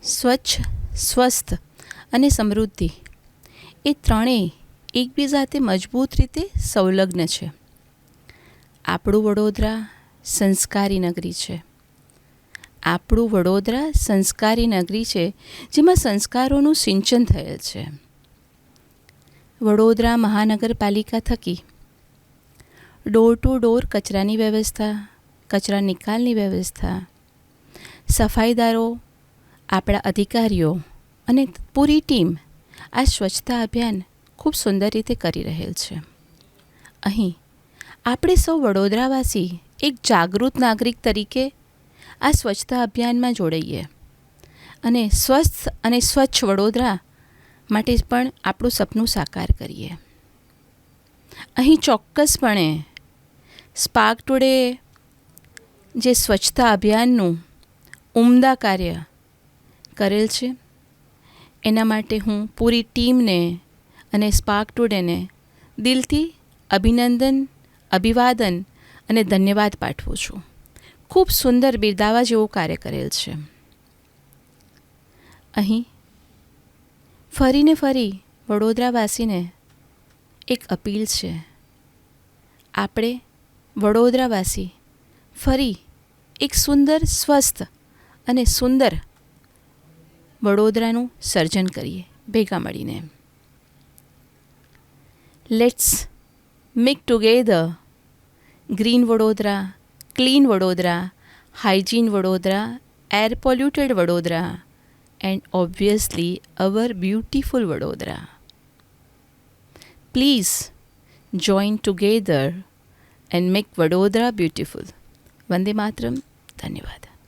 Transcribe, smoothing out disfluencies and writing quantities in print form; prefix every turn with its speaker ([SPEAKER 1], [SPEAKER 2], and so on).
[SPEAKER 1] સ્વચ્છ, સ્વસ્થ અને સમૃદ્ધિ એ ત્રણેય એકબીજાથી મજબૂત રીતે સંલગ્ન છે. આપણું વડોદરા સંસ્કારી નગરી છે. આપણું વડોદરા સંસ્કારી નગરી છે, જેમાં સંસ્કારોનું સિંચન થયેલ છે. વડોદરા મહાનગરપાલિકા થકી ડોર ટુ ડોર કચરાની વ્યવસ્થા, કચરા નિકાલની વ્યવસ્થા, સફાઈદારો, આપણા અધિકારીઓ અને પૂરી ટીમ આ સ્વચ્છતા અભિયાન ખૂબ સુંદર રીતે કરી રહેલ છે. અહીં આપણે સૌ વડોદરાવાસી એક જાગૃત નાગરિક તરીકે આ સ્વચ્છતા અભિયાનમાં જોડાઈએ અને સ્વસ્થ અને સ્વચ્છ વડોદરા માટે પણ આપણું સપનું સાકાર કરીએ. અહીં ચોક્કસપણે સ્પાર્ક ટુડે જે સ્વચ્છતા અભિયાનનું ઉમદા કાર્ય કરેલ છે, એના માટે હું પૂરી ટીમને અને સ્પાર્ક ટુડેને દિલથી અભિનંદન, અભિવાદન અને ધન્યવાદ પાઠવું છું. ખૂબ સુંદર બિરદાવા જેવું કાર્ય કરેલ છે. અહીં ફરીને ફરી વડોદરાવાસીને એક અપીલ છે. આપણે વડોદરાવાસી ફરી એક સુંદર, સ્વસ્થ અને સુંદર વડોદરાનું સર્જન કરીએ ભેગા મળીને. Let's make together green Vadodara, clean Vadodara, hygiene Vadodara, air polluted Vadodara and obviously our beautiful Vadodara. Please join together and make Vadodara beautiful. Vande Mataram. ધન્યવાદ.